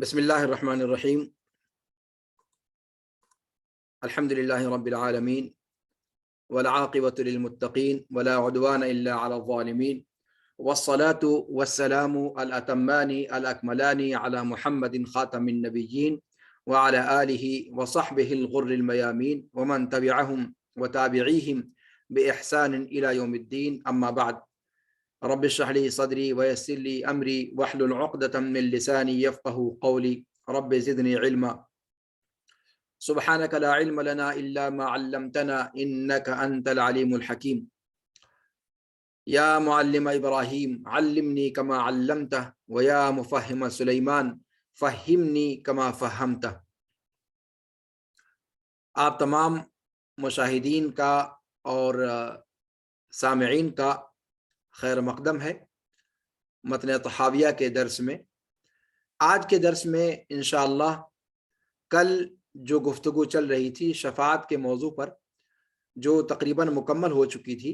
بسم اللہ الرحمن الرحیم الحمد للہ رب العالمین والعاقبۃ للمتقین ولا عدوان الا علی الظالمین والصلاة والسلام الاتمان الاکملان علی محمد خاتم النبیین وعلى آلہ وصحبہ الغر المیامین ومن تبعہم وتابعیہم بإحسان إلى یوم الدین اما بعد رب اشرح لي صدري ويسر لي امري واحلل عقدة من لساني يفقهوا قولي رب زدني علما سبحانك لا علم لنا الا ما علمتنا انك انت العليم الحكيم يا معلم ابراهيم علمني كما علمته ويا مفهم سليمان فهمني كما فهمته۔ آپ تمام مشاہدین کا اور سامعین کا خیر مقدم ہے متن طحاویہ کے درس میں۔ آج کے درس میں انشاءاللہ کل جو گفتگو چل رہی تھی شفاعت کے موضوع پر، جو تقریباً مکمل ہو چکی تھی،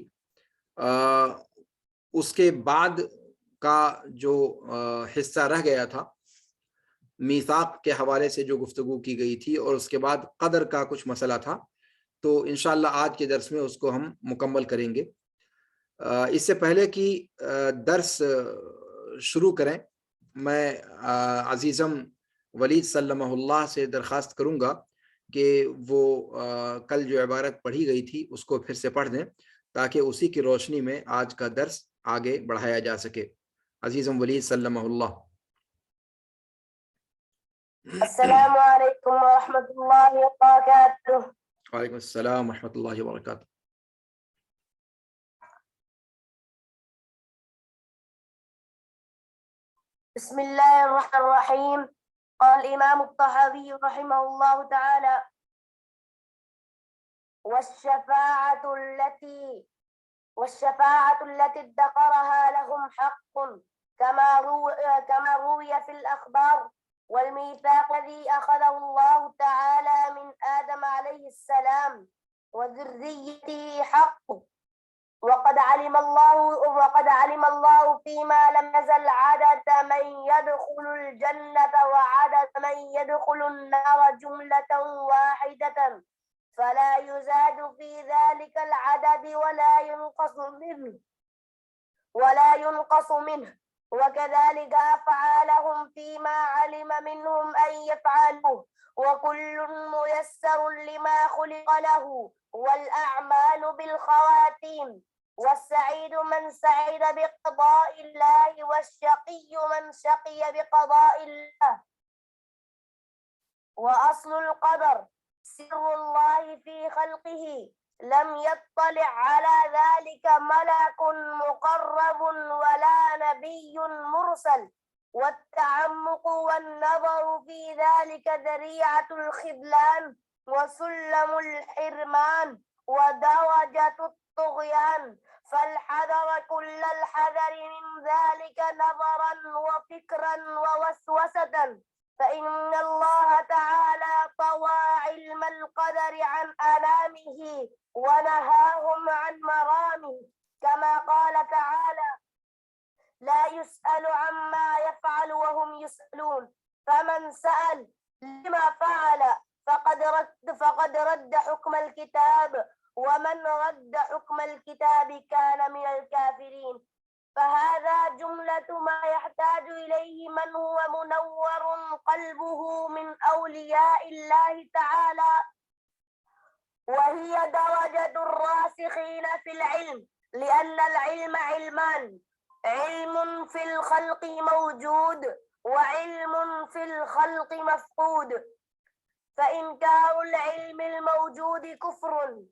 اس کے بعد کا جو حصہ رہ گیا تھا میثاق کے حوالے سے جو گفتگو کی گئی تھی، اور اس کے بعد قدر کا کچھ مسئلہ تھا، تو انشاءاللہ آج کے درس میں اس کو ہم مکمل کریں گے۔ اس سے پہلے کہ درس شروع کریں، میں عزیزم ولید سلمہ اللہ سے درخواست کروں گا کہ وہ کل جو عبارت پڑھی گئی تھی اس کو پھر سے پڑھ دیں، تاکہ اسی کی روشنی میں آج کا درس آگے بڑھایا جا سکے۔ عزیزم ولید سلمہ اللہ۔ السلام علیکم ورحمۃ اللہ وبرکاتہ۔ وعلیکم السلام ورحمۃ اللہ وبرکاتہ۔ بسم اللہ الرحمن الرحیم۔ قال امام الطحاوی رحمہ اللہ تعالی: والشفاعة التي ادخرها لهم حق كما روي في الأخبار، والميثاق الذي أخذه الله تعالى من آدم عليه السلام وذريته حق، وقد علم الله فيما لم يزل عدد من يدخل الجنة وعدد من يدخل النار جملة واحدة، فلا يزاد في ذلك العدد ولا ينقص منه، وكذلك أفعالهم فيما علم منهم أن يفعلوه، وكل ميسر لما خلق له، والأعمال بالخواتيم، والسعيد من سعد بقضاء الله، والشقي من شقي بقضاء الله، وأصل القدر سر الله في خلقه، لم يطلع على ذلك ملك مقرب ولا نبي مرسل، والتعمق والنظر في ذلك ذريعة الخذلان وسلم الحرمان ودرجة الطغيان، فالحذر كل الحذر من ذلك نظرا وفكرا ووسوسة، فإن الله تعالى طوى علم القدر عن أنامه ونهاهم عن مرامه، كما قال تعالى: لا يسأل عما يفعل وهم يسألون، فمن سأل لما فعل فقد رد حكم الكتاب، ومن رد حكم الكتاب كان من الكافرين، فهذا جملة ما يحتاج إليه من هو منور قلبه من أولياء الله تعالى، وهي درجة الراسخين في العلم، لأن العلم علمان: علم في الخلق موجود، وعلم في الخلق مفقود، فإنكار العلم الموجود كفر،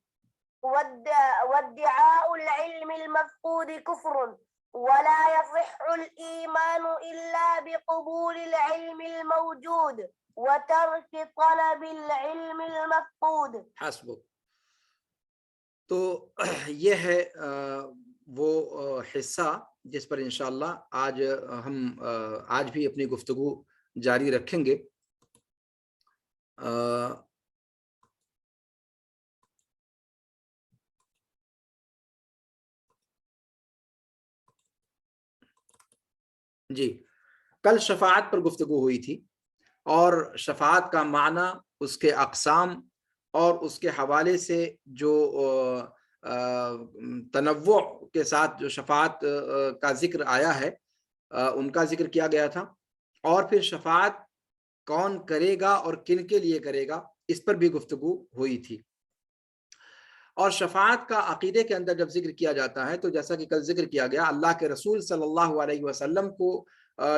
وادعاء العلم المفقود كفر، ولا يصح الإيمان إلا بقبول العلم الموجود وترك طلب العلم المفقود۔ حسبک۔ تو یہ ہے وہ حصہ جس پر انشاءاللہ آج بھی اپنی گفتگو جاری رکھیں گے۔ جی، کل شفاعت پر گفتگو ہوئی تھی، اور شفاعت کا معنی، اس کے اقسام اور اس کے حوالے سے جو تنوع کے ساتھ جو شفاعت کا ذکر آیا ہے ان کا ذکر کیا گیا تھا، اور پھر شفاعت کون کرے گا اور کن کے لیے کرے گا اس پر بھی گفتگو ہوئی تھی۔ اور شفاعت کا عقیدے کے اندر جب ذکر کیا جاتا ہے تو جیسا کہ کل ذکر کیا گیا، اللہ کے رسول صلی اللہ علیہ وسلم کو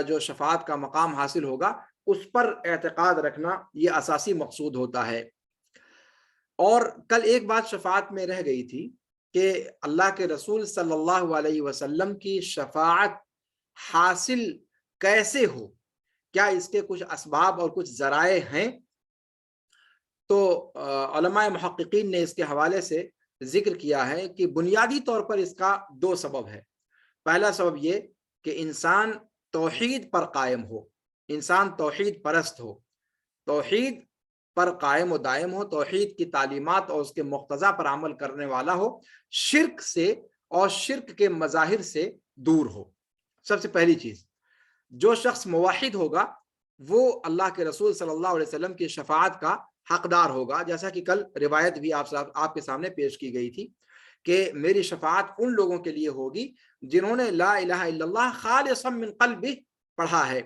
جو شفاعت کا مقام حاصل ہوگا اس پر اعتقاد رکھنا یہ اساسی مقصود ہوتا ہے۔ اور کل ایک بات شفاعت میں رہ گئی تھی کہ اللہ کے رسول صلی اللہ علیہ وسلم کی شفاعت حاصل کیسے ہو، کیا اس کے کچھ اسباب اور کچھ ذرائع ہیں؟ تو علماء محققین نے اس کے حوالے سے ذکر کیا ہے کہ بنیادی طور پر اس کا دو سبب ہے۔ پہلا سبب یہ کہ انسان توحید پر قائم ہو، انسان توحید پرست ہو، توحید پر قائم و دائم ہو، توحید کی تعلیمات اور اس کے مقتضا پر عمل کرنے والا ہو، شرک سے اور شرک کے مظاہر سے دور ہو۔ سب سے پہلی چیز، جو شخص موحد ہوگا وہ اللہ کے رسول صلی اللہ علیہ وسلم کی شفاعت کا حقدار ہوگا، جیسا کہ کل روایت بھی آپ کے سامنے پیش کی گئی تھی کہ میری شفاعت ان لوگوں کے لیے ہوگی جنہوں نے لا الہ الا اللہ خالصا من قلبہ پڑھا ہے۔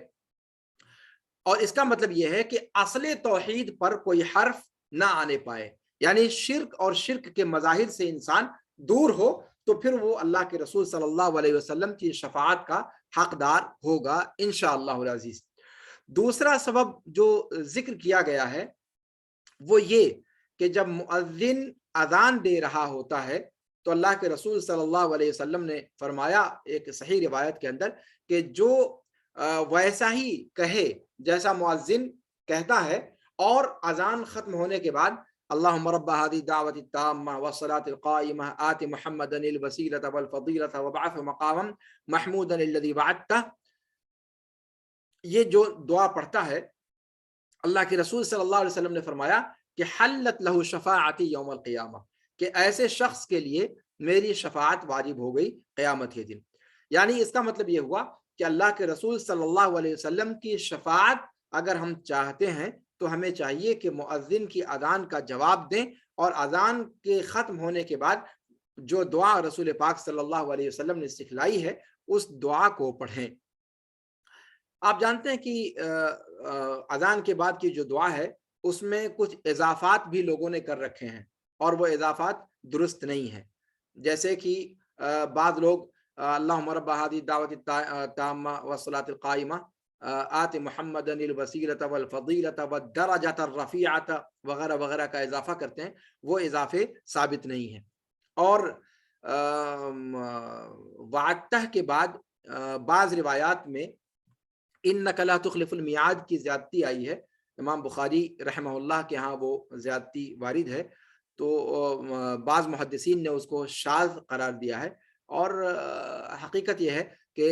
اور اس کا مطلب یہ ہے کہ اصل توحید پر کوئی حرف نہ آنے پائے، یعنی شرک اور شرک کے مظاہر سے انسان دور ہو تو پھر وہ اللہ کے رسول صلی اللہ علیہ وسلم کی شفاعت کا حقدار ہوگا انشاءاللہ العزیز۔ دوسرا سبب جو ذکر کیا گیا ہے وہ یہ کہ جب مؤذن اذان دے رہا ہوتا ہے تو اللہ کے رسول صلی اللہ علیہ وسلم نے فرمایا ایک صحیح روایت کے اندر کہ جو ویسا ہی کہے جیسا مؤذن کہتا ہے، اور اذان ختم ہونے کے بعد اللہم رب هذه الدعوة التامة والصلاة القائمة آت محمدا الوسيلة والفضيلة وابعثه مقاما محمودا الذي وعدته، یہ جو دعا پڑھتا ہے اللہ کے رسول صلی اللہ علیہ وسلم نے فرمایا کہ حلت لہ شفاعتی یوم القیامہ، کہ ایسے شخص کے لیے میری شفاعت واجب ہو گئی قیامت کے دن۔ یعنی اس کا مطلب یہ ہوا کہ اللہ کے رسول صلی اللہ علیہ وسلم کی شفاعت اگر ہم چاہتے ہیں تو ہمیں چاہیے کہ مؤذن کی اذان کا جواب دیں، اور اذان کے ختم ہونے کے بعد جو دعا رسول پاک صلی اللہ علیہ وسلم نے سکھلائی ہے اس دعا کو پڑھیں۔ آپ جانتے ہیں کہ اذان کے بعد کی جو دعا ہے اس میں کچھ اضافات بھی لوگوں نے کر رکھے ہیں اور وہ اضافات درست نہیں ہیں، جیسے کہ بعض لوگ اللہم رب هذه الدعوة التامة والصلاة القائمة آت محمدا الوسیلة والفضیلة والدرجة الرفیعة وغیرہ وغیرہ کا اضافہ کرتے ہیں، وہ اضافے ثابت نہیں ہیں۔ اور وعدتہ کے بعد بعض روایات میں انک لا تخلف المیعاد کی زیادتی آئی ہے، امام بخاری رحمہ اللہ کے ہاں وہ زیادتی وارد ہے، تو بعض محدثین نے اس کو شاذ قرار دیا ہے، اور حقیقت یہ ہے کہ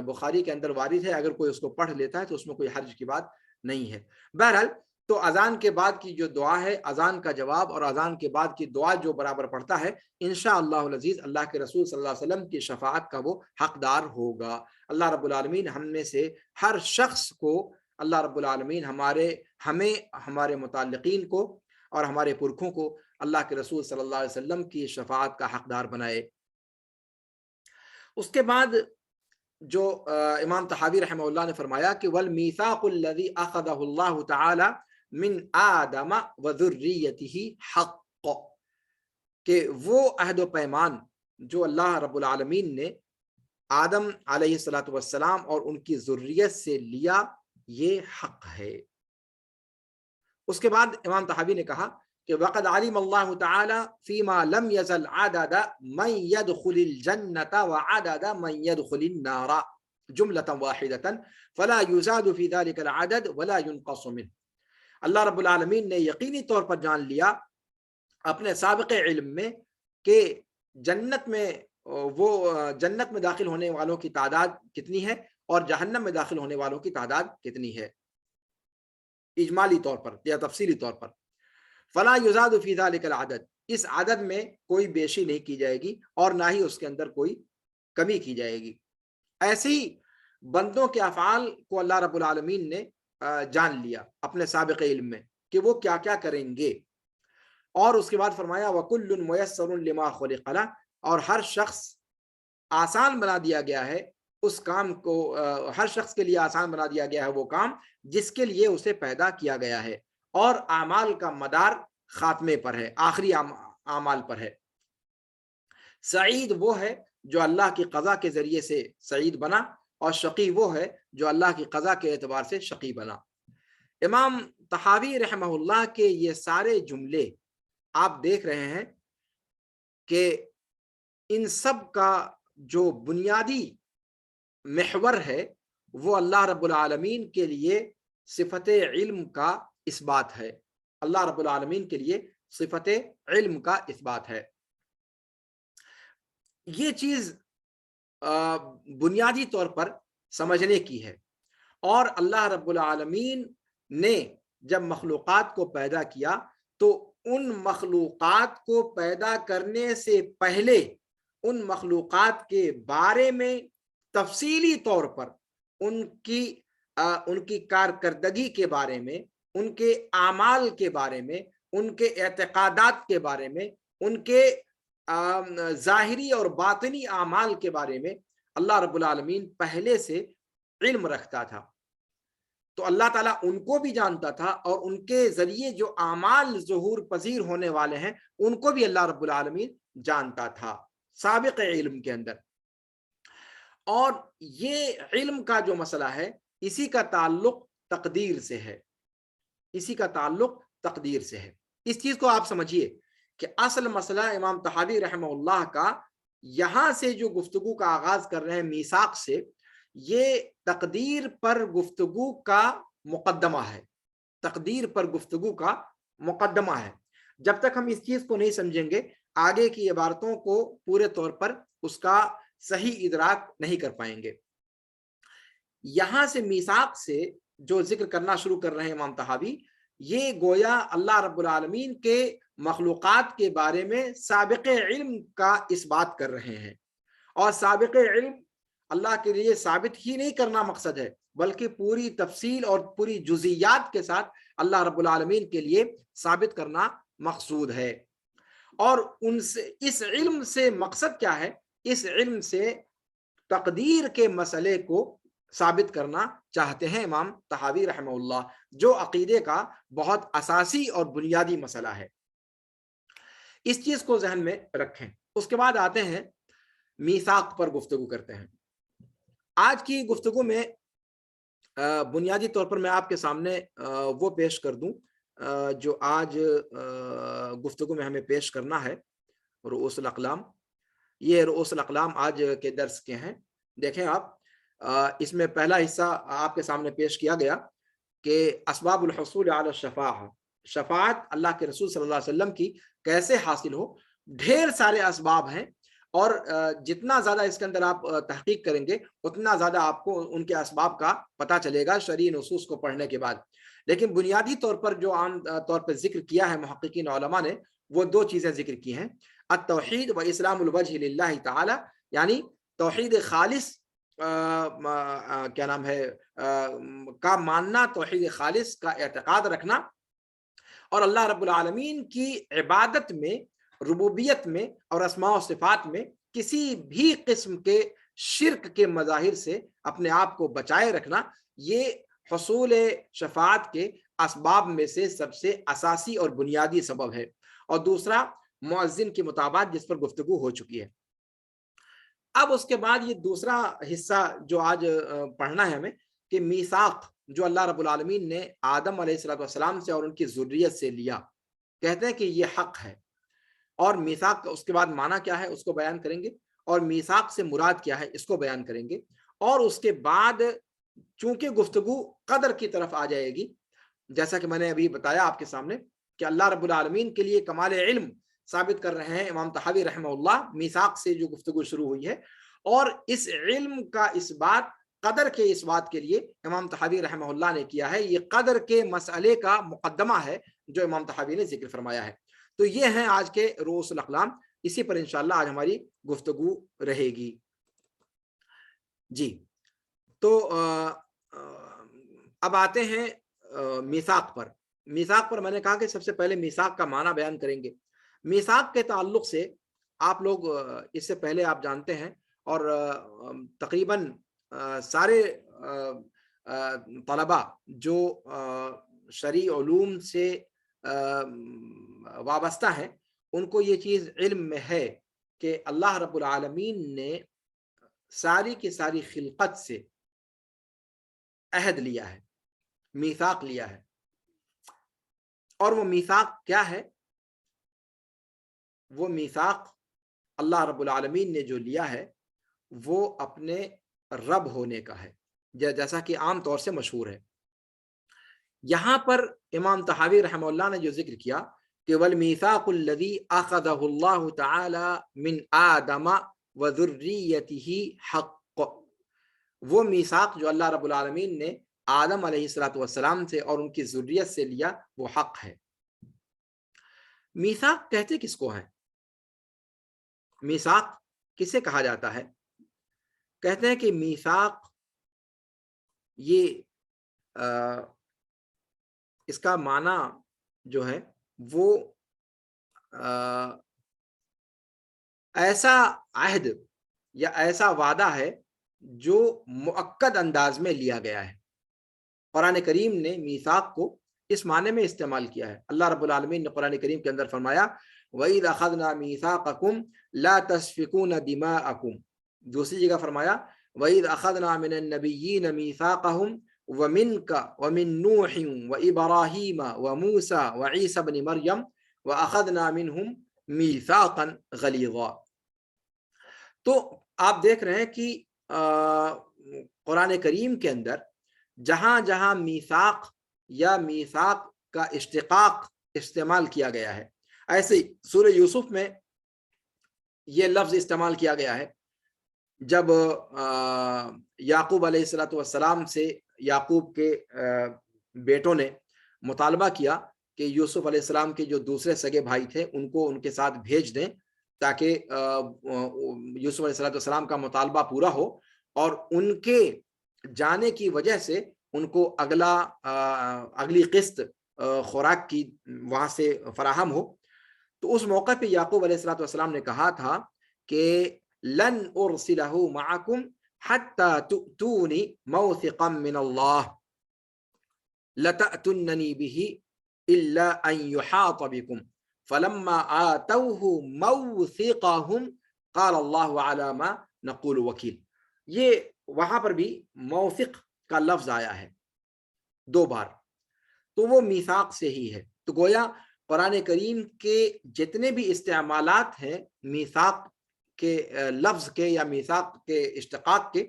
بخاری کے اندر وارد ہے، اگر کوئی اس کو پڑھ لیتا ہے تو اس میں کوئی حرج کی بات نہیں ہے۔ بہرحال تو اذان کے بعد کی جو دعا ہے، اذان کا جواب اور اذان کے بعد کی دعا جو برابر پڑھتا ہے انشاءاللہ العزیز اللہ کے رسول صلی اللہ علیہ وسلم کی شفاعت کا وہ حقدار ہوگا۔ اللہ رب العالمین ہم میں سے ہر شخص کو، اللہ رب العالمین ہمیں، ہمارے متعلقین کو اور ہمارے پرکھوں کو اللہ کے رسول صلی اللہ علیہ وسلم کی شفاعت کا حقدار بنائے۔ اس کے بعد جو امام طحاوی رحمہ اللہ نے فرمایا کہ والمیثاق الذی اخذہ اللہ تعالی من آدم وذریتہ حق، کہ وہ عہد و پیمان جو اللہ رب العالمین نے آدم علیہ الصلوۃ والسلام اور ان کی ذریت سے لیا یہ حق ہے۔ اس کے بعد امام طحاوی نے کہا کہ وقد علم اللہ تعالی فیما لم یزل عدد من يدخل الجنة وعدد من يدخل النار جملة واحدة فلا يزاد في ذلك العدد ولا ينقص منه۔ اللہ رب العالمین نے یقینی طور پر جان لیا اپنے سابق علم میں کہ جنت میں داخل ہونے والوں کی تعداد کتنی ہے اور جہنم میں داخل ہونے والوں کی تعداد کتنی ہے، اجمالی طور پر یا تفصیلی طور پر۔ فلا یزاد فی ذلک العدد، اس عدد میں کوئی بیشی نہیں کی جائے گی اور نہ ہی اس کے اندر کوئی کمی کی جائے گی۔ ایسے ہی بندوں کے افعال کو اللہ رب العالمین نے جان لیا اپنے سابق علم میں کہ وہ کیا کیا کریں گے. اور اس کے بعد فرمایا وَكُلٌّ مُيَسَّرٌ لِمَا خُلِقَ لَهُ، اور ہر شخص آسان بنا دیا گیا ہے اس کام کو، ہر شخص کے لیے آسان بنا دیا گیا ہے وہ کام جس کے لیے اسے پیدا کیا گیا ہے، اور اعمال کا مدار خاتمے پر ہے، آخری اعمال پر ہے. سعید وہ ہے جو اللہ کی قضا کے ذریعے سے سعید بنا، اور شقی وہ ہے جو اللہ کی قضا کے اعتبار سے شقی بنا. امام طحاوی رحمہ اللہ کے یہ سارے جملے آپ دیکھ رہے ہیں کہ ان سب کا جو بنیادی محور ہے وہ اللہ رب العالمین کے لیے صفت علم کا اثبات ہے. اللہ رب العالمین کے لیے صفت علم کا اثبات ہے. یہ چیز بنیادی طور پر سمجھنے کی ہے. اور اللہ رب العالمین نے جب مخلوقات کو پیدا کیا تو ان مخلوقات کو پیدا کرنے سے پہلے ان مخلوقات کے بارے میں تفصیلی طور پر ان کی کارکردگی کے بارے میں، ان کے اعمال کے بارے میں، ان کے اعتقادات کے بارے میں، ان کے ظاہری اور باطنی اعمال کے بارے میں اللہ رب العالمین پہلے سے علم رکھتا تھا. تو اللہ تعالیٰ ان کو بھی جانتا تھا، اور ان کے ذریعے جو اعمال ظہور پذیر ہونے والے ہیں ان کو بھی اللہ رب العالمین جانتا تھا سابق علم کے اندر. اور یہ علم کا جو مسئلہ ہے اسی کا تعلق تقدیر سے ہے، اسی کا تعلق تقدیر سے ہے. اس چیز کو آپ سمجھیے کہ اصل مسئلہ امام طحاوی رحمہ اللہ کا یہاں سے جو گفتگو کا آغاز کر رہے ہیں میثاق سے، یہ تقدیر پر گفتگو کا مقدمہ ہے، تقدیر پر گفتگو کا مقدمہ ہے. جب تک ہم اس چیز کو نہیں سمجھیں گے آگے کی عبارتوں کو پورے طور پر اس کا صحیح ادراک نہیں کر پائیں گے. یہاں سے میثاق سے جو ذکر کرنا شروع کر رہے ہیں امام طحاوی، یہ گویا اللہ رب العالمین کے مخلوقات کے بارے میں سابق علم کا اس بات کر رہے ہیں. اور سابق علم اللہ کے لیے ثابت ہی نہیں کرنا مقصد ہے، بلکہ پوری تفصیل اور پوری جزئیات کے ساتھ اللہ رب العالمین کے لیے ثابت کرنا مقصود ہے. اور ان سے اس علم سے مقصد کیا ہے؟ اس علم سے تقدیر کے مسئلے کو ثابت کرنا چاہتے ہیں امام طحاوی رحمہ اللہ، جو عقیدے کا بہت اساسی اور بنیادی مسئلہ ہے. اس چیز کو ذہن میں رکھیں. اس کے بعد آتے ہیں میثاق پر گفتگو کرتے ہیں. آج کی گفتگو میں بنیادی طور پر میں آپ کے سامنے وہ پیش کر دوں جو آج گفتگو میں ہمیں پیش کرنا ہے، رؤوس الاقلام. یہ رؤوس الاقلام آج کے درس کے ہیں. دیکھیں آپ، اس میں پہلا حصہ آپ کے سامنے پیش کیا گیا کہ اسباب الحصول علی الشفاعہ، شفاعت اللہ کے رسول صلی اللہ علیہ وسلم کی کیسے حاصل ہو. ڈھیر سارے اسباب ہیں، اور جتنا زیادہ اس کے اندر آپ تحقیق کریں گے اتنا زیادہ آپ کو ان کے اسباب کا پتہ چلے گا شرعی نصوص کو پڑھنے کے بعد. لیکن بنیادی طور پر جو عام طور پر ذکر کیا ہے محققین علماء نے، وہ دو چیزیں ذکر کی ہیں: التوحید و اسلام الوجہ للہ تعالی، یعنی توحید خالص کیا نام ہے کا ماننا، توحید خالص کا اعتقاد رکھنا، اور اللہ رب العالمین کی عبادت میں، ربوبیت میں اور اسماء و صفات میں کسی بھی قسم کے شرک کے مظاہر سے اپنے آپ کو بچائے رکھنا. یہ حصول شفاعت کے اسباب میں سے سب سے اساسی اور بنیادی سبب ہے. اور دوسرا مؤذن کی مطابقت، جس پر گفتگو ہو چکی ہے. اب اس کے بعد یہ دوسرا حصہ جو آج پڑھنا ہے ہمیں، کہ میثاق جو اللہ رب العالمین نے آدم علیہ السلام سے اور ان کی ذریت سے لیا، کہتے ہیں کہ یہ حق ہے. اور میثاق اس کے بعد معنی کیا ہے اس کو بیان کریں گے، اور میثاق سے مراد کیا ہے اس کو بیان کریں گے. اور اس کے بعد چونکہ گفتگو قدر کی طرف آ جائے گی، جیسا کہ میں نے ابھی بتایا آپ کے سامنے کہ اللہ رب العالمین کے لیے کمال علم ثابت کر رہے ہیں امام طحاوی رحمہ اللہ. میثاق سے جو گفتگو شروع ہوئی ہے، اور اس علم کا اس بات قدر کے اس بات کے لیے امام طحاوی رحمہ اللہ نے کیا ہے. یہ قدر کے مسئلے کا مقدمہ ہے جو امام طحاوی نے ذکر فرمایا ہے. تو یہ ہیں آج کے رؤوس الاقلام. اسی پر انشاءاللہ آج ہماری گفتگو رہے گی. جی، تو اب آتے ہیں میثاق پر. میثاق پر میں نے کہا کہ سب سے پہلے میثاق کا معنی بیان کریں گے. میثاق کے تعلق سے آپ لوگ اس سے پہلے آپ جانتے ہیں اور تقریباً سارے طلباء جو شرعی علوم سے وابستہ ہیں ان کو یہ چیز علم میں ہے کہ اللہ رب العالمین نے ساری کی ساری خلقت سے عہد لیا ہے, میثاق لیا ہے. اور وہ میثاق کیا ہے؟ وہ میثاق اللہ رب العالمین نے جو لیا ہے وہ اپنے رب ہونے کا ہے, جیسا کہ عام طور سے مشہور ہے. یہاں پر امام طحاوی رحمہ اللہ نے جو ذکر کیا کہ والمیثاق الذی اخذہ اللہ تعالی من آدم وذریتہ حق, وہ میثاق جو اللہ رب العالمین نے آدم علیہ السلام سے اور ان کی ذریت سے لیا وہ حق ہے. میثاق کہتے کس کو ہیں؟ میثاق کسے کہا جاتا ہے؟ کہتے ہیں کہ میثاق یہ اس کا معنی جو ہے وہ ایسا عہد یا ایسا وعدہ ہے جو مؤکد انداز میں لیا گیا ہے. قرآن کریم نے میثاق کو اس معنی میں استعمال کیا ہے. اللہ رب العالمین نے قرآن کریم کے اندر فرمایا وَإِذْ أَخَذْنَا مِيثَاقَكُمْ لَا تَسْفِكُونَ دِمَاءَكُمْ. دوسری جگہ فرمایا وَإِذْ أَخَذْنَا مِنَ النَّبِيِّينَ مِيثَاقَهُمْ وَمِنْكَ وَمِن نُوحٍ وَإِبْرَاهِيمَ وَمُوسَى وَعِيسَى بْنِ مَرْيَمَ وَأَخَذْنَا مِنْهُمْ مِيثَاقًا غَلِيظًا. تو آپ دیکھ رہے ہیں کہ قرآن کریم کے اندر جہاں جہاں میثاق یا میثاق کا اشتقاق استعمال کیا گیا ہے, ایسے سورہ یوسف میں یہ لفظ استعمال کیا گیا ہے جب یعقوب علیہ السلام سے یعقوب کے بیٹوں نے مطالبہ کیا کہ یوسف علیہ السلام کے جو دوسرے سگے بھائی تھے ان کو ان کے ساتھ بھیج دیں تاکہ یوسف علیہ السلام کا مطالبہ پورا ہو اور ان کے جانے کی وجہ سے ان کو اگلی قسط خوراک کی وہاں سے فراہم ہو. تو اس موقع پہ یعقوب علیہ السلام نے کہا تھا کہ لن ارسلہ معکم حتی تؤتونی موثقا من اللہ لتأتننی بہ الا ان یحاط بکم فلما آتوہ موثقہم قال اللہ علی ما نقول وکیل. یہ وہاں پر بھی موثق کا لفظ آیا ہے 2 بار, تو وہ میثاق سے ہی ہے. تو گویا قرآن کریم کے جتنے بھی استعمالات ہیں میثاق کے لفظ کے یا میثاق کے اشتقاق کے,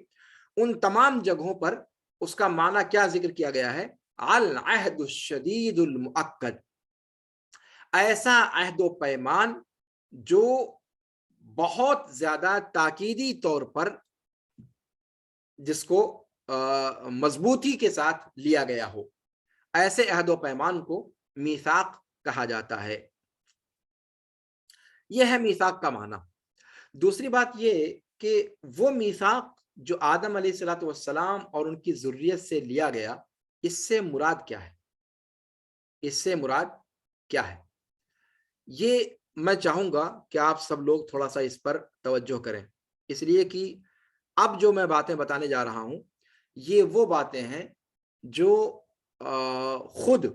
ان تمام جگہوں پر اس کا معنی کیا ذکر کیا گیا ہے؟ العہد الشدید المؤکد, ایسا عہد و پیمان جو بہت زیادہ تاکیدی طور پر جس کو مضبوطی کے ساتھ لیا گیا ہو, ایسے عہد و پیمان کو میثاق کہا جاتا ہے. یہ ہے میثاق کا معنی. دوسری بات یہ کہ وہ میثاق جو آدم علیہ السلام اور ان کی ذریت سے لیا گیا, اس سے مراد کیا ہے؟ اس سے مراد کیا ہے؟ یہ میں چاہوں گا کہ آپ سب لوگ تھوڑا سا اس پر توجہ کریں, اس لیے کہ اب جو میں باتیں بتانے جا رہا ہوں یہ وہ باتیں ہیں جو خود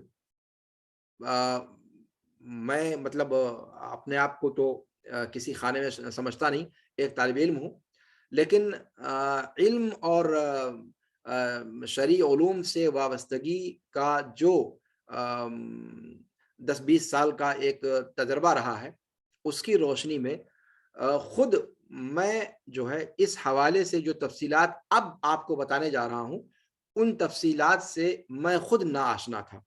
میں مطلب اپنے آپ کو تو کسی خانے میں سمجھتا نہیں, ایک طالب علم ہوں, لیکن علم اور شرعی علوم سے وابستگی کا جو 10-20 سال کا ایک تجربہ رہا ہے, اس کی روشنی میں خود میں جو ہے اس حوالے سے جو تفصیلات اب آپ کو بتانے جا رہا ہوں ان تفصیلات سے میں خود ناآشنا تھا.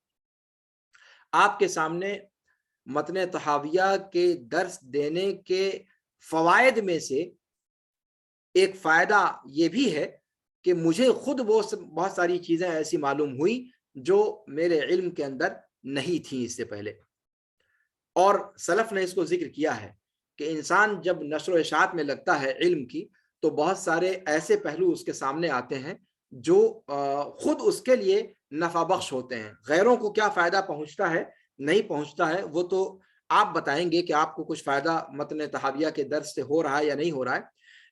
آپ کے سامنے متن طحاویہ کے درس دینے کے فوائد میں سے ایک فائدہ یہ بھی ہے کہ مجھے خود وہ بہت ساری چیزیں ایسی معلوم ہوئی جو میرے علم کے اندر نہیں تھیں اس سے پہلے, اور سلف نے اس کو ذکر کیا ہے کہ انسان جب نشر و اشاعت میں لگتا ہے علم کی تو بہت سارے ایسے پہلو اس کے سامنے آتے ہیں جو خود اس کے لیے نفع بخش ہوتے ہیں. غیروں کو کیا فائدہ پہنچتا ہے نہیں پہنچتا ہے وہ تو آپ بتائیں گے کہ آپ کو کچھ فائدہ متن تحاویہ کے درس سے ہو رہا ہے یا نہیں ہو رہا ہے،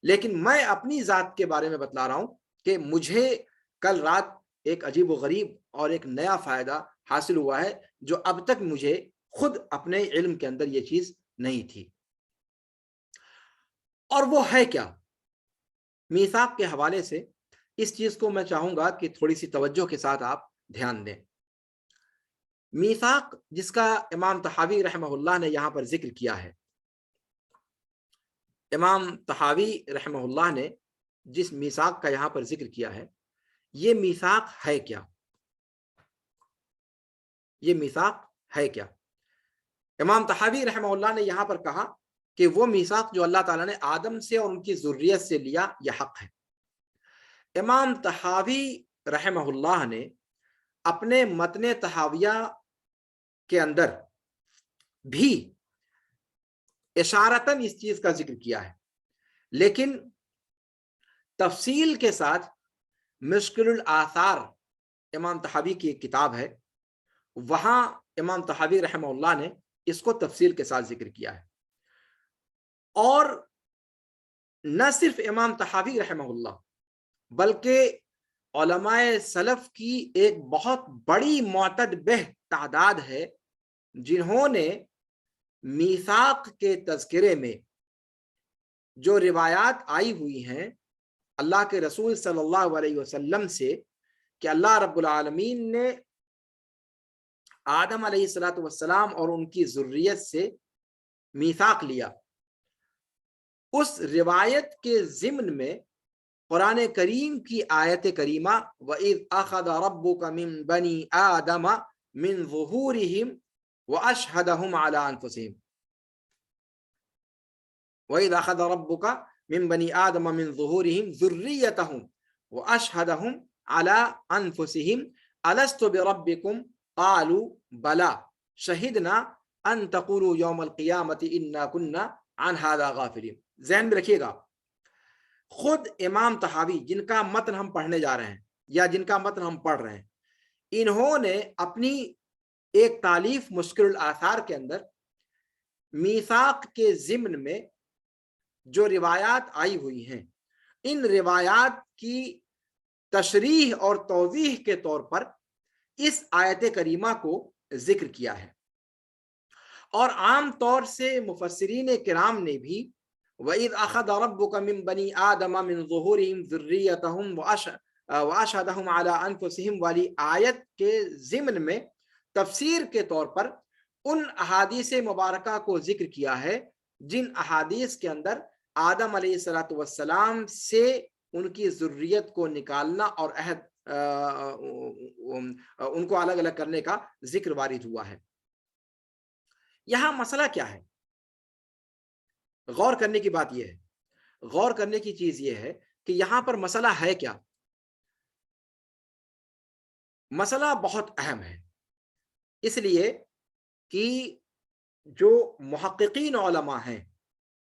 لیکن میں اپنی ذات کے بارے میں بتلا رہا ہوں کہ مجھے کل رات ایک عجیب و غریب اور ایک نیا فائدہ حاصل ہوا ہے جو اب تک مجھے خود اپنے علم کے اندر یہ چیز نہیں تھی. اور وہ ہے کیا؟ میثاق کے حوالے سے اس چیز کو میں چاہوں گا کہ تھوڑی سی توجہ کے ساتھ آپ دھیان دیں. میثاق جس کا امام طحاوی رحمہ اللہ نے یہاں پر ذکر کیا ہے، امام طحاوی رحمہ اللہ نے جس میثاق کا یہاں پر ذکر کیا ہے، یہ میثاق ہے کیا؟ یہ میثاق ہے کیا؟ امام طحاوی رحمہ اللہ نے یہاں پر کہا کہ وہ میثاق جو اللہ تعالیٰ نے آدم سے اور ان کی ذریت سے لیا یہ حق ہے. امام طحاوی رحمہ اللہ نے اپنے متن طحاویہ کے اندر بھی اشارتاً اس چیز کا ذکر کیا ہے، لیکن تفصیل کے ساتھ مشکل الآثار امام طحاوی کی ایک کتاب ہے، وہاں امام طحاوی رحمہ اللہ نے اس کو تفصیل کے ساتھ ذکر کیا ہے. اور نہ صرف امام طحاوی رحمہ اللہ بلکہ علماء سلف کی ایک بہت بڑی معتدبہ تعداد ہے جنہوں نے میثاق کے تذکرے میں جو روایات آئی ہوئی ہیں اللہ کے رسول صلی اللہ علیہ وسلم سے کہ اللہ رب العالمین نے آدم علیہ السلام اور ان کی ذریت سے میثاق لیا، اس روایت کے ضمن میں قرآن کریم کی آیت کریمہ وَإِذْ أَخَذَ رَبُّكَ مِنْ بَنِي آدَمَ مِنْ ظُهُورِهِمْ وَأَشْهَدَهُمْ عَلَىٰ أَنفُسِهِمْ وَإِذْ أَخَذَ رَبُّكَ مِنْ بَنِي آدَمَ مِنْ ظُهُورِهِمْ ذُرِّيَّتَهُمْ وَأَشْهَدَهُمْ عَلَىٰ أَنفُسِهِمْ أَلَسْتُ بِرَبِّكُمْ قَالُوا بَلَىٰ شَهِدْنَا أَن تَقُولُوا يَوْمَ الْقِيَامَةِ إِنَّا كُنَّا عَنْ هَٰذَا غَافِلِينَ. ذہن میں رکھیے گا، خود امام طحاوی جن کا متن ہم پڑھنے جا رہے ہیں یا جن کا متن ہم پڑھ رہے ہیں، انہوں نے اپنی ایک تالیف مشکل الآثار کے اندر میثاق کے ضمن میں جو روایات آئی ہوئی ہیں، ان روایات کی تشریح اور توضیح کے طور پر اس آیت کریمہ کو ذکر کیا ہے. اور عام طور سے مفسرین کرام نے بھی وَإِذْ أَخَذَ رَبُّكَ مِنْ بَنِي آدَمَ مِنْ ظُهُورِهِمْ ذُرِّيَّتَهُمْ وَأَشْهَدَهُمْ عَلَىٰ أَنفُسِهِمْ والی آیت کے ضمن میں تفسیر کے طور پر ان احادیث مبارکہ کو ذکر کیا ہے جن احادیث کے اندر آدم علیہ السلام سے ان کی ذریت کو نکالنا اور عہد ان کو الگ الگ کرنے کا ذکر وارد ہوا ہے. یہاں مسئلہ کیا ہے؟ غور کرنے کی بات یہ ہے، غور کرنے کی چیز یہ ہے کہ یہاں پر مسئلہ ہے کیا؟ مسئلہ بہت اہم ہے، اس لیے کہ جو محققین علماء ہیں،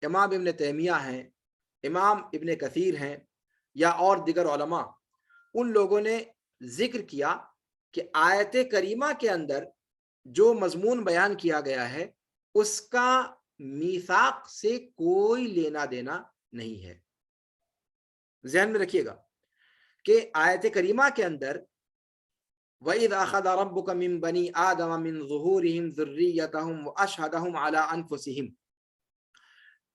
امام ابن تیمیہ ہیں، امام ابن کثیر ہیں یا اور دیگر علماء، ان لوگوں نے ذکر کیا کہ آیت کریمہ کے اندر جو مضمون بیان کیا گیا ہے اس کا میثاق سے کوئی لینا دینا نہیں ہے. ذہن میں رکھیے گا کہ آیت کریمہ کے اندر وَإِذْ أَخَذَ رَبُّكَ مِنْ بَنِي آدَمَ مِنْ ظُهُورِهِمْ ذُرِّيَّتَهُمْ وَأَشْهَدَهُمْ عَلَىٰ أَنفُسِهِمْ،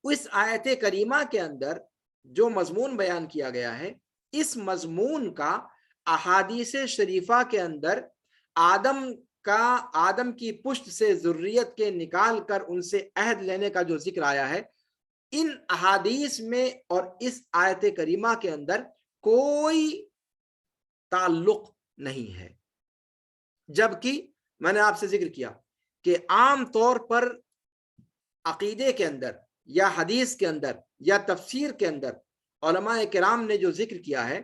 اس آیت کریمہ کے اندر جو مضمون بیان کیا گیا ہے، اس مضمون کا احادیث شریفہ کے اندر آدم کی پشت سے ذریت کے نکال کر ان سے عہد لینے کا جو ذکر آیا ہے، ان احادیث میں اور اس آیت کریمہ کے اندر کوئی تعلق نہیں ہے. جبکہ میں نے آپ سے ذکر کیا کہ عام طور پر عقیدے کے اندر یا حدیث کے اندر یا تفسیر کے اندر علماء کرام نے جو ذکر کیا ہے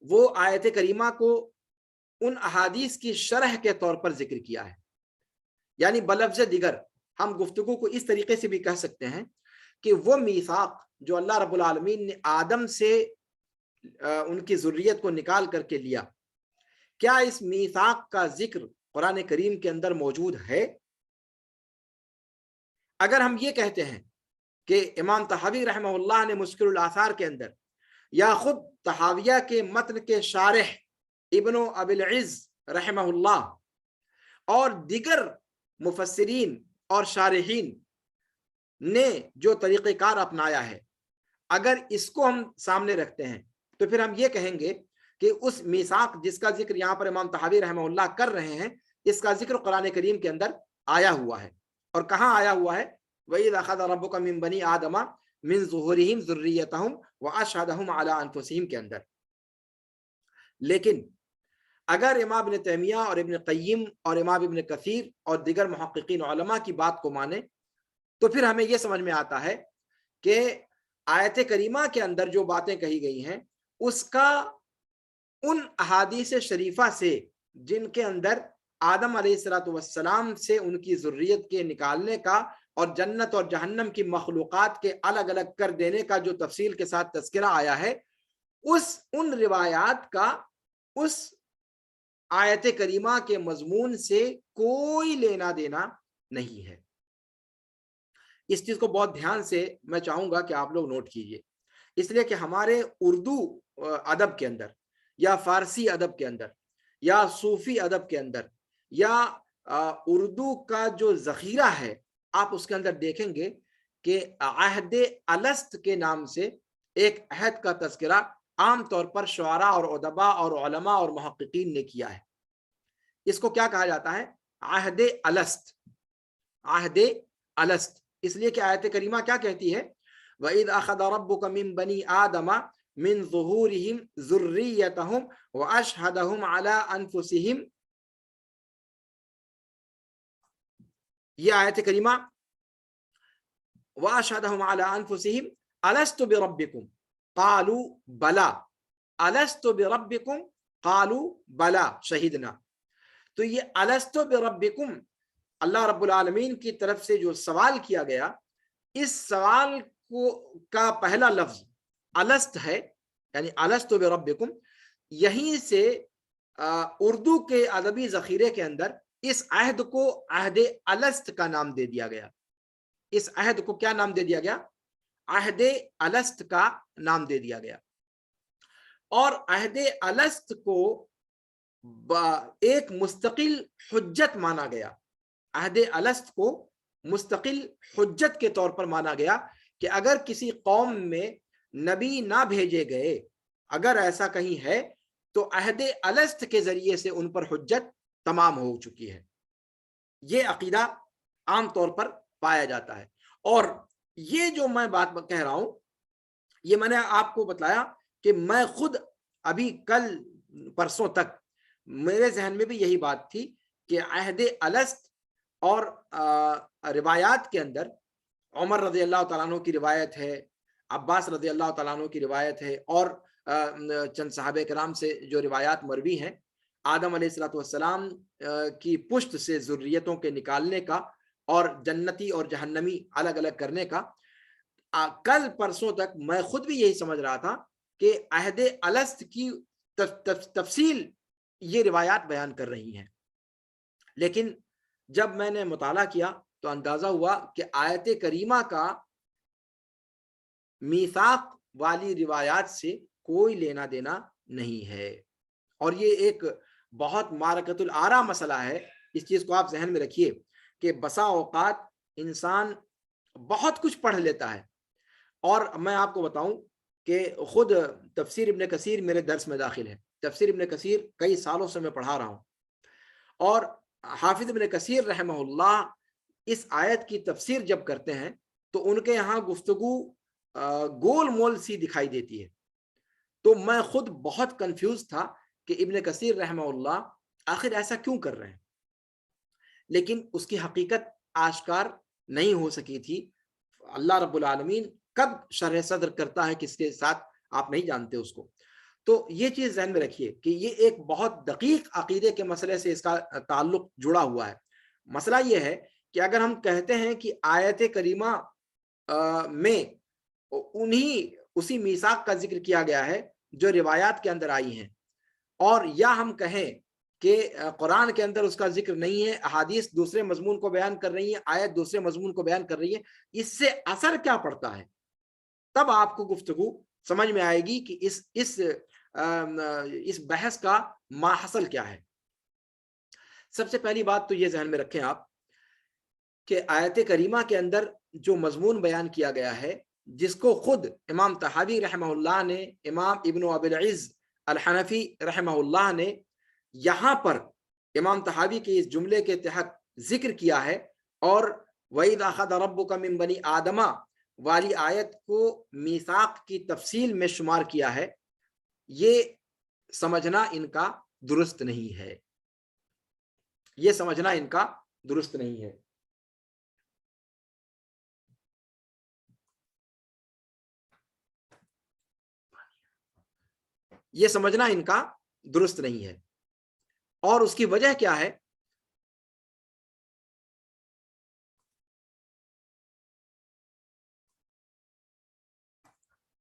وہ آیت کریمہ کو ان احادیث کی شرح کے طور پر ذکر کیا ہے. یعنی بلفظ دیگر ہم گفتگو کو اس طریقے سے بھی کہہ سکتے ہیں کہ وہ میثاق جو اللہ رب العالمین نے آدم سے ان کی ذریت کو نکال کر کے لیا، کیا اس میثاق کا ذکر قرآن کریم کے اندر موجود ہے؟ اگر ہم یہ کہتے ہیں کہ امام طحاوی رحمہ اللہ نے مشکل الاثار کے اندر یا خود طحاویہ کے متن کے شارح ابن ابی العز رحمہ اللہ اور دیگر مفسرین اور شارحین نے جو طریقہ کار اپنایا ہے، اگر اس کو ہم سامنے رکھتے ہیں تو پھر ہم یہ کہیں گے کہ اس میثاق جس کا ذکر یہاں پر امام طحاوی رحمہ اللہ کر رہے ہیں، اس کا ذکر قرآن کریم کے اندر آیا ہوا ہے۔ اور کہاں آیا ہوا ہے؟ وَإِذْ أَخَذَ رَبُّكَ مِنْ بَنِي آدَمَ مِنْ ظُهُورِهِمْ ذُرِّيَّتَهُمْ وَأَشْهَدَهُمْ عَلَىٰ أَنفُسِهِمْ کے اندر۔ لیکن اگر امام ابن تیمیہ اور ابن قیم اور امام ابن کثیر اور دیگر محققین علماء کی بات کو مانیں تو پھر ہمیں یہ سمجھ میں آتا ہے کہ آیت کریمہ کے اندر جو باتیں کہی گئی ہیں اس کا ان احادیث شریفہ سے جن کے اندر آدم علیہ السلام سے ان کی ذریت کے نکالنے کا اور جنت اور جہنم کی مخلوقات کے الگ الگ کر دینے کا جو تفصیل کے ساتھ تذکرہ آیا ہے، ان روایات کا اس آیت کریمہ کے مضمون سے کوئی لینا دینا نہیں ہے۔ اس چیز کو بہت دھیان سے میں چاہوں گا کہ آپ لوگ نوٹ کیجئے، اس لیے کہ ہمارے اردو ادب کے اندر یا فارسی ادب کے اندر یا صوفی ادب کے اندر یا اردو کا جو ذخیرہ ہے، آپ اس کے اندر دیکھیں گے کہ عہد الست کے نام سے ایک عہد کا تذکرہ عام طور پر شعراء اور ادباء اور علماء اور محققین نے کیا ہے۔ اس کو کیا کہا جاتا ہے؟ عہد الست، عہد الست، اس لیے کہ آیت کریمہ کیا کہتی ہے؟ وَإِذْ أَخَذَ رَبُّكَ مِنْ بَنِي آدَمَ مِنْ ظُهُورِهِمْ ذُرِّيَّتَهُمْ وَأَشْهَدَهُمْ عَلَىٰ أَنفُسِهِمْ، یہ آیت کریمہ وَأَشْهَدَهُمْ عَلَىٰ أَنفُسِهِمْ أَلَسْتُ بِرَبِّكُمْ قَالُوا بَلَىٰ، أَلَسْتُ بِرَبِّكُمْ قَالُوا بَلَىٰ شَهِدْنَا۔ تو یہ أَلَسْتُ بِرَبِّكُمْ اللہ رب العالمین کی طرف سے جو سوال کیا گیا، اس سوال کا پہلا لفظ الست ہے، یعنی الست بربکم۔ یہیں سے اردو کے ادبی ذخیرے کے اندر اس عہد کو عہد الست کا نام دے دیا گیا۔ اس عہد کو کیا نام دے دیا گیا؟ عہد الست کا نام دے دیا گیا۔ اور عہد الست کو ایک مستقل حجت مانا گیا، عہد الست کو مستقل حجت کے طور پر مانا گیا کہ اگر کسی قوم میں نبی نہ بھیجے گئے، اگر ایسا کہیں ہے تو عہد الست کے ذریعے سے ان پر حجت تمام ہو چکی ہے۔ یہ عقیدہ عام طور پر پایا جاتا ہے۔ اور یہ جو میں بات کہہ رہا ہوں، یہ میں نے آپ کو بتلایا کہ میں خود ابھی کل پرسوں تک میرے ذہن میں بھی یہی بات تھی کہ عہد الست اور روایات کے اندر عمر رضی اللہ تعالیٰ عنہ کی روایت ہے، عباس رضی اللہ تعالیٰ عنہ کی روایت ہے، اور چند صحابہ کرام سے جو روایات مروی ہیں آدم علیہ السلام کی پشت سے ذریتوں کے نکالنے کا اور جنتی اور جہنمی الگ الگ کرنے کا، کل پرسوں تک میں خود بھی یہی سمجھ رہا تھا کہ عہد الست کی تفصیل یہ روایات بیان کر رہی ہیں۔ لیکن جب میں نے مطالعہ کیا تو اندازہ ہوا کہ آیت کریمہ کا میثاق والی روایات سے کوئی لینا دینا نہیں ہے۔ اور یہ ایک بہت معرکۃ الآراء مسئلہ ہے۔ اس چیز کو آپ ذہن میں رکھیے کہ بسا اوقات انسان بہت کچھ پڑھ لیتا ہے، اور میں آپ کو بتاؤں کہ خود تفسیر ابن کثیر میرے درس میں داخل ہے۔ تفسیر ابن کثیر کئی سالوں سے میں پڑھا رہا ہوں، اور حافظ ابن کثیر رحمہ اللہ اس آیت کی تفسیر جب کرتے ہیں تو ان کے یہاں گفتگو گول مول سی دکھائی دیتی ہے۔ تو میں خود بہت کنفیوز تھا کہ ابن کثیر رحمہ اللہ آخر ایسا کیوں کر رہے ہیں، لیکن اس کی حقیقت آشکار نہیں ہو سکی تھی۔ اللہ رب العالمین کب شرح صدر کرتا ہے کس کے ساتھ آپ نہیں جانتے اس کو۔ تو یہ چیز ذہن میں رکھیے کہ یہ ایک بہت دقیق عقیدے کے مسئلے سے اس کا تعلق جڑا ہوا ہے۔ مسئلہ یہ ہے کہ اگر ہم کہتے ہیں کہ آیت کریمہ میں اسی میثاق کا ذکر کیا گیا ہے جو روایات کے اندر آئی ہیں، اور یا ہم کہیں کہ قرآن کے اندر اس کا ذکر نہیں ہے، احادیث دوسرے مضمون کو بیان کر رہی ہیں، آیت دوسرے مضمون کو بیان کر رہی ہے، اس سے اثر کیا پڑتا ہے؟ تب آپ کو گفتگو سمجھ میں آئے گی کہ اس بحث کا ماحصل کیا ہے۔ سب سے پہلی بات تو یہ ذہن میں رکھیں آپ کہ آیت کریمہ کے اندر جو مضمون بیان کیا گیا ہے، جس کو خود امام طحاوی رحمہ اللہ نے، امام ابن ابی العز الحنفی رحمہ اللہ نے یہاں پر امام طحاوی کے اس جملے کے تحت ذکر کیا ہے، اور وَإِذْ أَخَذَ رَبُّكَ مِنْ بَنِي آدَمَ والی آیت کو میثاق کی تفصیل میں شمار کیا ہے، یہ سمجھنا ان کا درست نہیں ہے، یہ سمجھنا ان کا درست نہیں ہے۔ یہ سمجھنا ان کا درست نہیں ہے، اور اس کی وجہ کیا ہے؟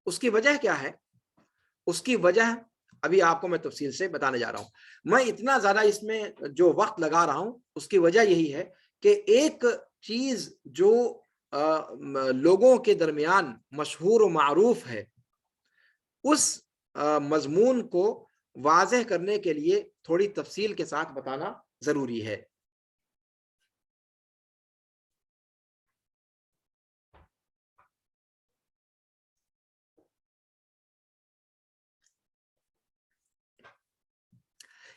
اس کی وجہ کیا ہے؟ اس کی وجہ ابھی آپ کو میں تفصیل سے بتانے جا رہا ہوں۔ میں اتنا زیادہ اس میں جو وقت لگا رہا ہوں اس کی وجہ یہی ہے کہ ایک چیز جو لوگوں کے درمیان مشہور و معروف ہے، اس مضمون کو واضح کرنے کے لیے تھوڑی تفصیل کے ساتھ بتانا ضروری ہے۔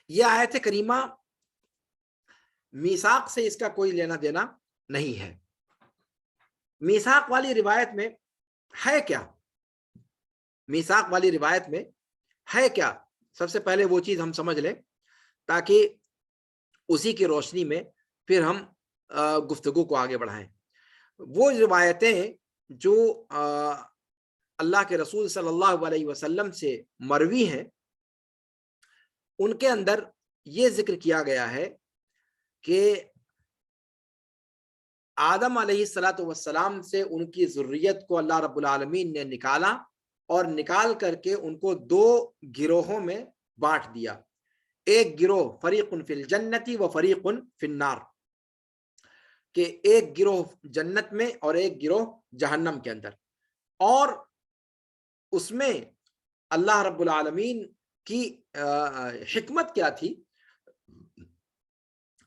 یہ آیت کریمہ میثاق سے اس کا کوئی لینا دینا نہیں ہے۔ میثاق والی روایت میں ہے کیا؟ میثاق والی روایت میں ہے کیا؟ سب سے پہلے وہ چیز ہم سمجھ لیں تاکہ اسی کی روشنی میں پھر ہم گفتگو کو آگے بڑھائیں۔ وہ روایتیں جو اللہ کے رسول صلی اللہ علیہ وسلم سے مروی ہیں، ان کے اندر یہ ذکر کیا گیا ہے کہ آدم علیہ الصلوۃ والسلام سے ان کی ذریت کو اللہ رب العالمین نے نکالا، اور نکال کر کے ان کو دو گروہوں میں بانٹ دیا، ایک گروہ فریق فی الجنتی و فریق فی النار، کہ ایک گروہ جنت میں اور ایک گروہ جہنم کے اندر۔ اور اس میں اللہ رب العالمین کی حکمت کیا تھی؟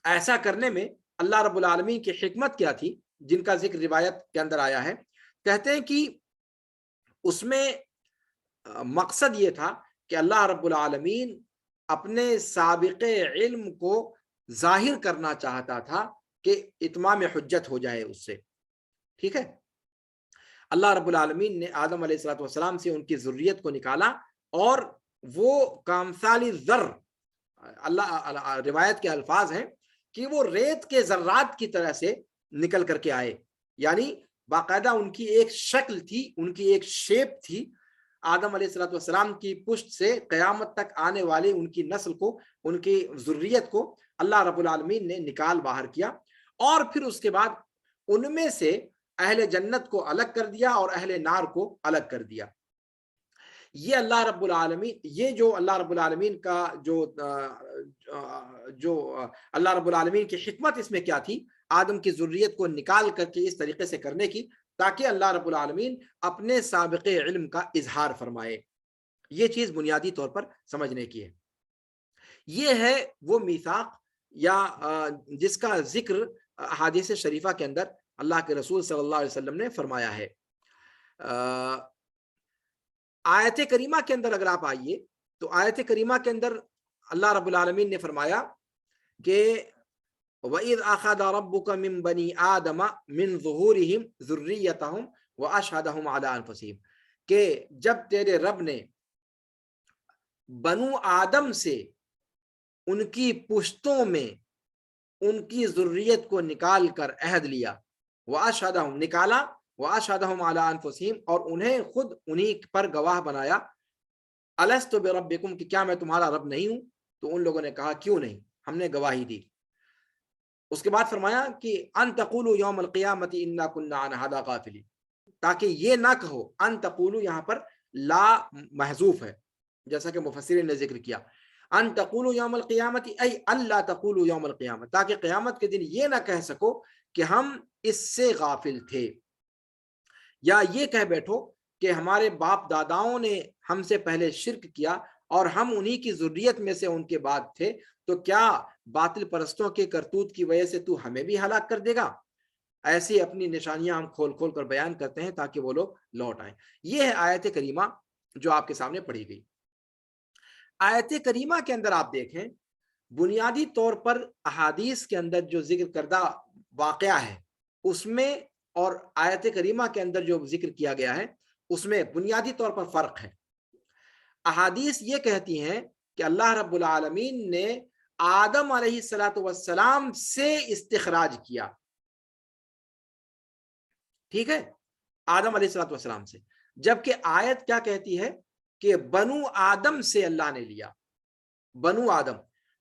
ایسا کرنے میں اللہ رب العالمین کی حکمت کیا تھی، جن کا ذکر روایت کے اندر آیا ہے؟ کہتے ہیں کہ اس میں مقصد یہ تھا کہ اللہ رب العالمین اپنے سابق علم کو ظاہر کرنا چاہتا تھا کہ اتمام حجت ہو جائے اس سے، ٹھیک ہے؟ اللہ رب العالمین نے آدم علیہ الصلوۃ والسلام سے ان کی ذریت کو نکالا، اور وہ کامثال ذر، اللہ روایت کے الفاظ ہیں کہ وہ ریت کے ذرات کی طرح سے نکل کر کے آئے، یعنی باقاعدہ ان کی ایک شکل تھی، ان کی ایک شیپ تھی۔ آدم علیہ الصلوۃ والسلام کی پشت سے قیامت تک آنے والے ان کی نسل کو، ان کی ذریت کو اللہ رب العالمین نے نکال باہر کیا، اور پھر اس کے بعد ان میں سے اہل جنت کو الگ کر دیا اور اہل نار کو الگ کر دیا۔ یہ اللہ رب العالمین، یہ جو اللہ رب العالمین کا جو اللہ رب العالمین کی حکمت اس میں کیا تھی؟ آدم کی ذریت کو نکال کر کے اس طریقے سے کرنے کی تاکہ اللہ رب العالمین اپنے سابق علم کا اظہار فرمائے۔ یہ چیز بنیادی طور پر سمجھنے کی ہے۔ یہ ہے وہ میثاق یا جس کا ذکر احادیث شریفہ کے اندر اللہ کے رسول صلی اللہ علیہ وسلم نے فرمایا ہے۔ آیت کریمہ کے اندر اگر آپ آئیے تو آیت کریمہ کے اندر اللہ رب العالمین نے فرمایا کہ وَإِذْ أَخَذَ رَبُّكَ مِنْ بَنِي آدَمَ مِنْ ظُهُورِهِمْ ذُرِّيَّتَهُمْ وَأَشْهَدَهُمْ عَلَىٰ أَنفُسِهِمْ، کہ جب تیرے رب نے بنو آدم سے ان کی پشتوں میں ان کی ذریت کو نکال کر عہد لیا، وَأَشْهَدَهُمْ نکالا، وَأَشْهَدَهُمْ عَلَىٰ أَنفُسِهِمْ اور انہیں خود انہیں پر گواہ بنایا، أَلَسْتُ بِرَبِّكُمْ کہ کیا میں تمہارا رب نہیں ہوں؟ تو ان لوگوں نے کہا کیوں نہیں، ہم نے گواہی دی۔ اس کے بعد فرمایا کہ ان تقولوا یوم القیامت انا کنا عن ھذا غافلین، تاکہ یہ نہ کہو، ان تقولوا یہاں پر لا محذوف ہے جیسا کہ مفسرین نے ذکر کیا، ان تقولوا یوم القیامت ای اللہ تقولوا یوم القیامت، تاکہ قیامت کے دن یہ نہ کہہ سکو کہ ہم اس سے غافل تھے، یا یہ کہہ بیٹھو کہ ہمارے باپ داداؤں نے ہم سے پہلے شرک کیا اور ہم انہی کی ذریت میں سے ان کے بعد تھے، تو کیا باطل پرستوں کے کرتوت کی وجہ سے تو ہمیں بھی ہلاک کر دے گا؟ ایسی اپنی نشانیاں ہم کھول کھول کر بیان کرتے ہیں تاکہ وہ لوگ لوٹ آئیں۔ یہ ہے آیت کریمہ جو آپ کے سامنے پڑھی گئی۔ آیت کریمہ کے اندر آپ دیکھیں بنیادی طور پر احادیث کے اندر جو ذکر کردہ واقعہ ہے اس میں اور آیت کریمہ کے اندر جو ذکر کیا گیا ہے اس میں بنیادی طور پر فرق ہے۔ احادیث یہ کہتی ہیں کہ اللہ رب العالمین نے آدم علیہ السلام سے استخراج کیا، ٹھیک ہے، آدم علیہ السلام سے، جبکہ آیت کیا کہتی ہے کہ بنو آدم سے اللہ نے لیا، بنو آدم،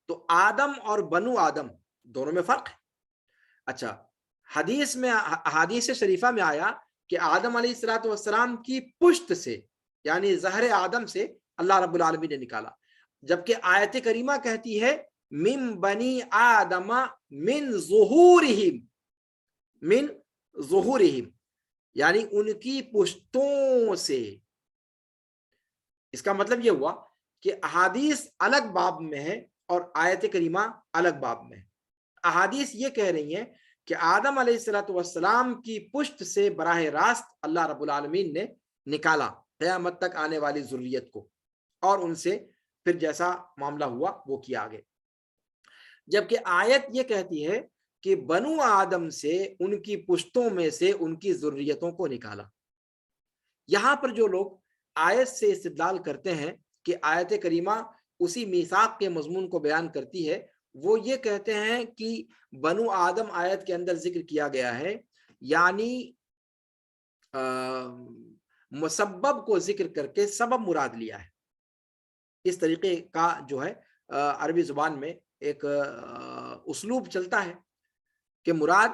تو آدم اور بنو آدم دونوں میں فرق ہے۔ اچھا، حدیث میں احادیث شریفہ میں آیا کہ آدم علیہ السلام کی پشت سے یعنی زہر آدم سے اللہ رب العالمین نے نکالا، جبکہ آیت کریمہ کہتی ہے من بنی آدم من ظہورہم، من ظہورہم یعنی ان کی پشتوں سے۔ اس کا مطلب یہ ہوا کہ احادیث الگ باب میں ہے اور آیت کریمہ الگ باب میں ہے۔ احادیث یہ کہہ رہی ہیں کہ آدم علیہ السلام کی پشت سے براہ راست اللہ رب العالمین نے نکالا قیامت تک آنے والی ذریت کو، اور ان سے پھر جیسا معاملہ ہوا وہ کیا آگے، جبکہ آیت یہ کہتی ہے کہ بنو آدم سے ان کی پشتوں میں سے ان کی ذریتوں کو نکالا۔ یہاں پر جو لوگ آیت سے استدلال کرتے ہیں کہ آیت کریمہ اسی میثاق کے مضمون کو بیان کرتی ہے، وہ یہ کہتے ہیں کہ بنو آدم آیت کے اندر ذکر کیا گیا ہے، یعنی مسبب کو ذکر کر کے سبب مراد لیا ہے۔ اس طریقے کا جو ہے عربی زبان میں ایک اسلوب چلتا ہے کہ مراد